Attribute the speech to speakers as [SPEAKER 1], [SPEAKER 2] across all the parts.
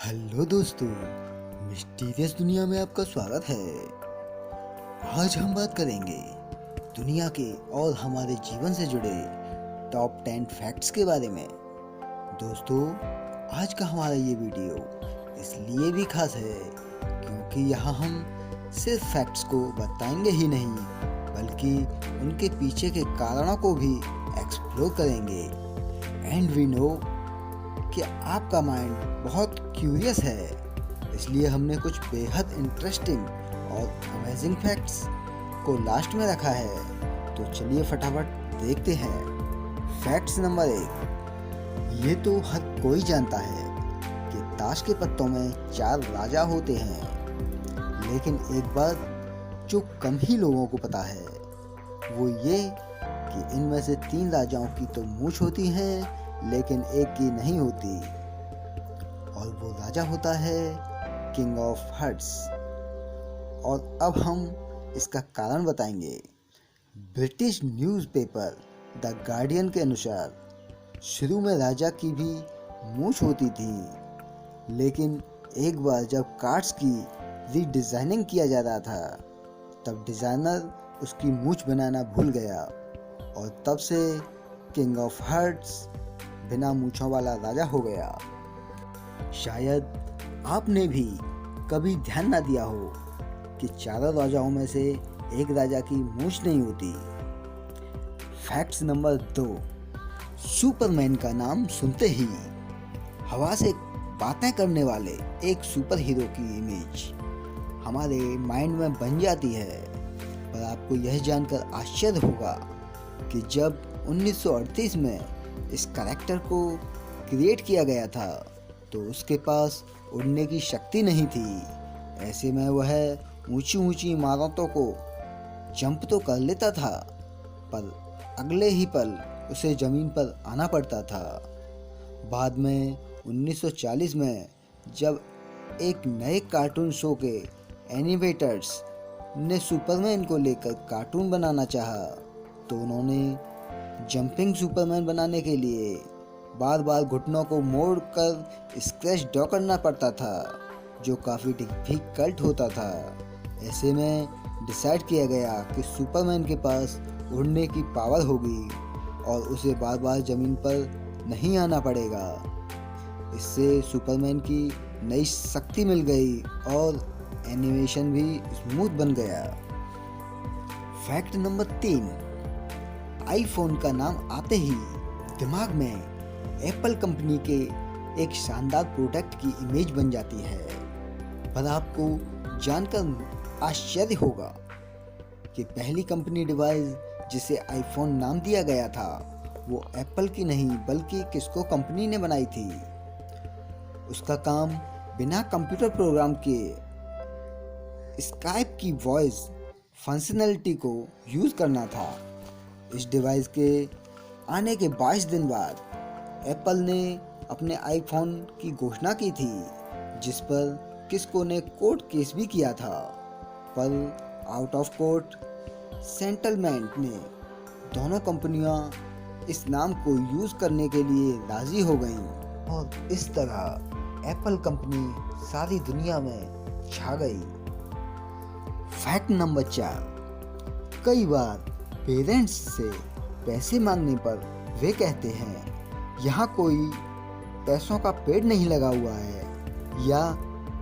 [SPEAKER 1] Hello दोस्तों, mysterious दुनिया में आपका स्वागत है। आज हम बात करेंगे दुनिया के और हमारे जीवन से जुड़े टॉप 10 फैक्ट्स के बारे में। दोस्तों, आज का हमारा ये वीडियो इसलिए भी खास है क्योंकि यहाँ हम सिर्फ फैक्ट्स को बताएंगे ही नहीं बल्कि उनके पीछे के कारणों को भी एक्सप्लोर करेंगे। एंड वी नो कि आपका माइंड बहुत क्यूरियस है, इसलिए हमने कुछ बेहद इंटरेस्टिंग और अमेजिंग फैक्ट्स को लास्ट में रखा है। तो चलिए फटाफट देखते हैं। Facts number 1। ये तो हर कोई जानता है कि ताश के पत्तों में 4 राजा होते हैं, लेकिन एक बात जो कम ही लोगों को पता है वो ये कि इनमें से 3 राजाओं की तो मूंछ होती है लेकिन एक की नहीं होती, और वो राजा होता है किंग ऑफ हर्ट्स। और अब हम इसका कारण बताएंगे। ब्रिटिश न्यूज़पेपर द गार्डियन के अनुसार शुरू में राजा की भी मूंछ होती थी, लेकिन एक बार जब कार्ड्स की रीडिज़ाइनिंग किया जा रहा था तब डिज़ाइनर उसकी मूंछ बनाना भूल गया और तब से किंग ऑफ हर्ट्स बिना मूंछों वाला राजा हो गया। शायद आपने भी कभी ध्यान ना दिया हो कि 4 राजाओं में से एक राजा की मूंछ नहीं होती। Facts number 2। सुपरमैन का नाम सुनते ही हवा से बातें करने वाले एक सुपर हीरो की इमेज हमारे माइंड में बन जाती है। पर आपको यह जानकर आश्चर्य होगा कि जब 1938 में इस कैरेक्टर को क्रिएट किया गया था तो उसके पास उड़ने की शक्ति नहीं थी। ऐसे में वह ऊंची ऊंची इमारतों को जंप तो कर लेता था, पर अगले ही पल उसे ज़मीन पर आना पड़ता था। बाद में 1940 में जब एक नए कार्टून शो के एनिमेटर्स ने सुपरमैन को लेकर कार्टून बनाना चाहा तो उन्होंने जंपिंग सुपरमैन बनाने के लिए बार बार घुटनों को मोड़कर स्क्रैच ड्रॉ करना पड़ता था, जो काफ़ी डिफिकल्ट होता था। ऐसे में डिसाइड किया गया कि सुपरमैन के पास उड़ने की पावर होगी और उसे बार बार ज़मीन पर नहीं आना पड़ेगा। इससे सुपरमैन की नई शक्ति मिल गई और एनिमेशन भी स्मूथ बन गया। Fact number 3। आईफोन का नाम आते ही दिमाग में एप्पल कंपनी के एक शानदार प्रोडक्ट की इमेज बन जाती है। पर आपको जानकर आश्चर्य होगा कि पहली कंपनी डिवाइस जिसे आईफोन नाम दिया गया था वो एप्पल की नहीं बल्कि किस्को कंपनी ने बनाई थी। उसका काम बिना कंप्यूटर प्रोग्राम के स्काइप की वॉइस फंक्शनैलिटी को यूज़ करना था। इस डिवाइस के आने के 22 दिन बाद एप्पल ने अपने आईफोन की घोषणा की थी, जिस पर किस्को ने कोर्ट केस भी किया था, पर आउट ऑफ कोर्ट सेटलमेंट ने दोनों कंपनियां इस नाम को यूज़ करने के लिए राज़ी हो गईं और इस तरह एप्पल कंपनी सारी दुनिया में छा गई। Fact number 4। कई बार पेरेंट्स से पैसे मांगने पर वे कहते हैं यहाँ कोई पैसों का पेड़ नहीं लगा हुआ है या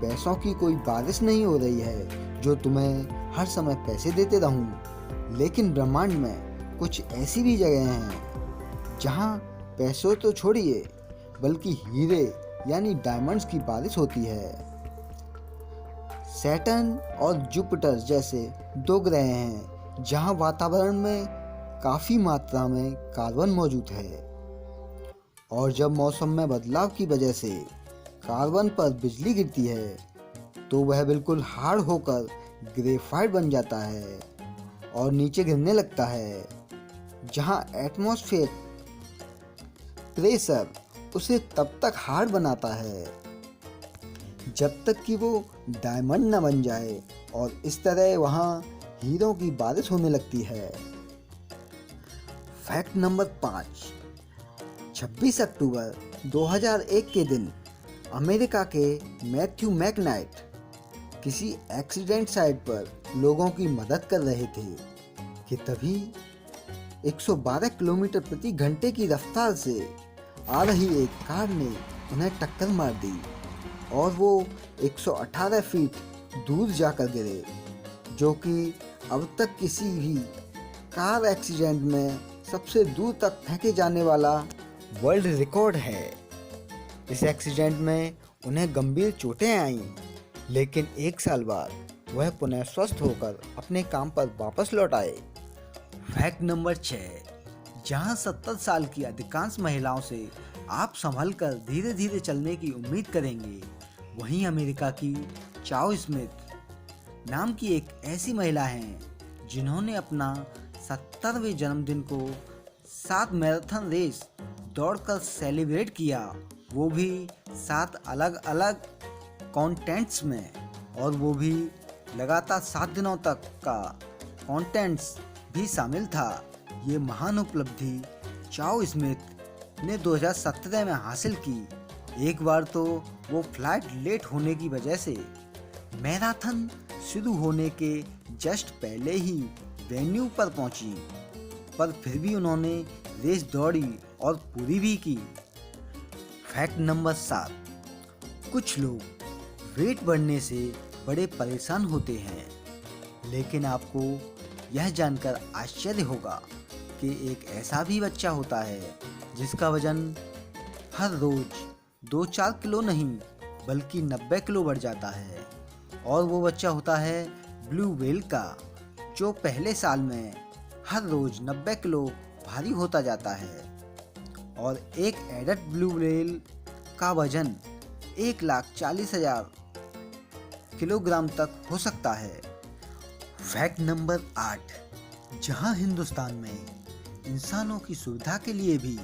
[SPEAKER 1] पैसों की कोई बारिश नहीं हो रही है जो तुम्हें हर समय पैसे देते रहूं। लेकिन ब्रह्मांड में कुछ ऐसी भी जगह हैं जहाँ पैसों तो छोड़िए बल्कि हीरे यानी डायमंड्स की बारिश होती है। सैटर्न और जुपिटर जैसे 2 ग्रह हैं जहां वातावरण में काफ़ी मात्रा में कार्बन मौजूद है, और जब मौसम में बदलाव की वजह से कार्बन पर बिजली गिरती है तो वह बिल्कुल हार्ड होकर ग्रेफाइट बन जाता है और नीचे गिरने लगता है, जहां एटमॉस्फेयर प्रेशर उसे तब तक हार्ड बनाता है जब तक कि वो डायमंड न बन जाए, और इस तरह वहाँ हीरों की बारिश होने लगती है। Fact number 5। 26 अक्टूबर 2001 के दिन अमेरिका के मैथ्यू मैकनाइट किसी एक्सीडेंट साइट पर लोगों की मदद कर रहे थे कि तभी 112 किलोमीटर प्रति घंटे की रफ्तार से आ रही एक कार ने उन्हें टक्कर मार दी और वो 118 फीट दूर जाकर गिरे, जो कि अब तक किसी भी कार एक्सीडेंट में सबसे दूर तक फेंके जाने वाला वर्ल्ड रिकॉर्ड है। इस एक्सीडेंट में उन्हें गंभीर चोटें आईं, लेकिन 1 साल बाद वह पुनः स्वस्थ होकर अपने काम पर वापस लौट आए। फैक्ट नंबर 6, जहां 70 साल की अधिकांश महिलाओं से आप संभल कर धीरे धीरे चलने की उम्मीद करेंगे, वहीं अमेरिका की चाओ स्मिथ नाम की एक ऐसी महिला हैं जिन्होंने अपना 70वें जन्मदिन को 7 मैराथन रेस दौड़कर सेलिब्रेट किया, वो भी 7 अलग अलग कॉन्टेंट्स में, और वो भी लगातार 7 दिनों तक का कॉन्टेंट्स भी शामिल था। ये महान उपलब्धि चाओ स्मिथ ने 2017 में हासिल की। एक बार तो वो फ्लाइट लेट होने की वजह से मैराथन शुरू होने के जस्ट पहले ही वेन्यू पर पहुंची, पर फिर भी उन्होंने रेस दौड़ी और पूरी भी की। फैक्ट नंबर 7, कुछ लोग वेट बढ़ने से बड़े परेशान होते हैं, लेकिन आपको यह जानकर आश्चर्य होगा कि एक ऐसा भी बच्चा होता है जिसका वजन हर रोज 2-4 किलो नहीं बल्कि 90 किलो बढ़ जाता है, और वो बच्चा होता है ब्लू व्हेल का, जो पहले साल में हर रोज 90 किलो भारी होता जाता है, और एक एडल्ट ब्लू व्हेल का वजन 1,40,000 किलोग्राम तक हो सकता है। फैक्ट नंबर 8, जहां हिंदुस्तान में इंसानों की सुविधा के लिए भी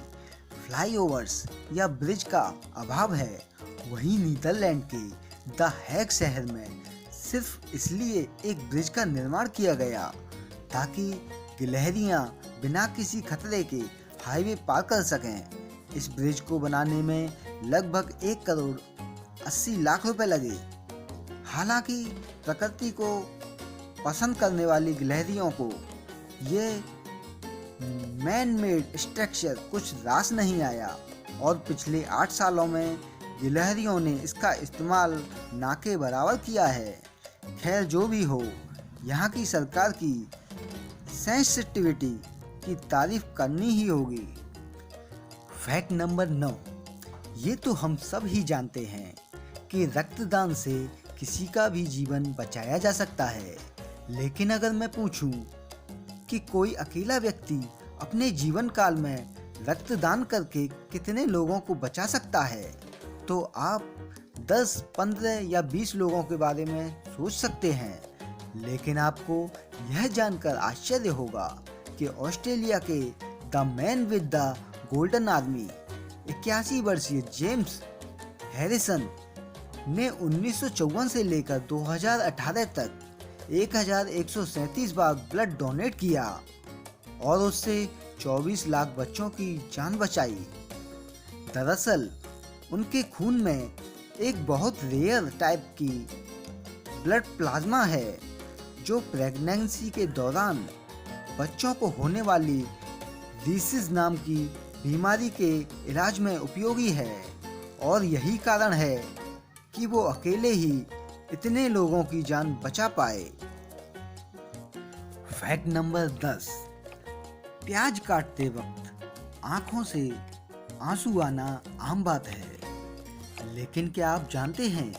[SPEAKER 1] फ्लाईओवर्स या ब्रिज का अभाव है, वहीं नीदरलैंड के द हैग शहर में सिर्फ इसलिए एक ब्रिज का निर्माण किया गया ताकि गिलहरियां बिना किसी खतरे के हाईवे पार कर सकें। इस ब्रिज को बनाने में लगभग 1 करोड़ 80 लाख रुपए लगे। हालांकि प्रकृति को पसंद करने वाली गिलहरियों को ये मैन मेड स्ट्रक्चर कुछ रास नहीं आया, और पिछले 8 सालों में गिलहरियों ने इसका इस्तेमाल ना के बराबर किया है। खैर जो भी हो, यहाँ की सरकार की सेंसिटिविटी की तारीफ करनी ही होगी। फैक्ट नंबर 9, ये तो हम सब ही जानते हैं कि रक्तदान से किसी का भी जीवन बचाया जा सकता है, लेकिन अगर मैं पूछूं कि कोई अकेला व्यक्ति अपने जीवन काल में रक्तदान करके कितने लोगों को बचा सकता है, तो आप 10, 15 या 20 लोगों के बारे में सोच सकते हैं। लेकिन आपको यह जानकर आश्चर्य होगा कि ऑस्ट्रेलिया के the man with the golden army 81 वर्षीय जेम्स हैरिसन ने 1954 से लेकर 2018 तक 1137 बार ब्लड डोनेट किया और उससे 24 लाख बच्चों की जान बचाई। दरअसल उनके खून में एक बहुत रेयर टाइप की ब्लड प्लाज्मा है जो प्रेगनेंसी के दौरान बच्चों को होने वाली रीसिस नाम की बीमारी के इलाज में उपयोगी है, और यही कारण है कि वो अकेले ही इतने लोगों की जान बचा पाए। फैक्ट नंबर 10, प्याज काटते वक्त आंखों से आंसू आना आम बात है, लेकिन क्या आप जानते हैं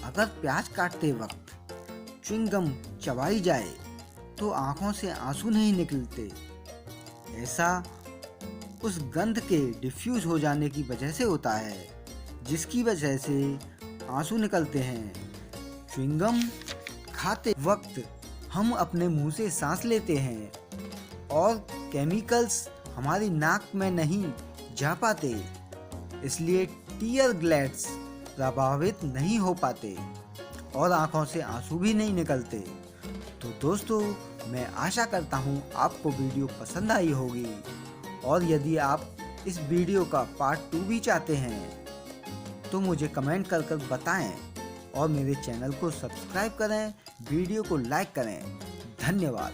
[SPEAKER 1] अगर प्याज काटते वक्त च्युइंगम चबाई जाए तो आंखों से आंसू नहीं निकलते। ऐसा उस गंध के डिफ्यूज हो जाने की वजह से होता है, जिसकी वजह से आंसू निकलते हैं। च्युइंगम खाते वक्त हम अपने मुंह से सांस लेते हैं और केमिकल्स हमारी नाक में नहीं जा पाते, इसलिए टीयर ग्लैंड्स प्रभावित नहीं हो पाते और आंखों से आंसू भी नहीं निकलते। तो दोस्तों, मैं आशा करता हूँ आपको वीडियो पसंद आई होगी, और यदि आप इस वीडियो का पार्ट 2 भी चाहते हैं तो मुझे कमेंट कर कर बताएं और मेरे चैनल को सब्सक्राइब करें, वीडियो को लाइक करें। धन्यवाद।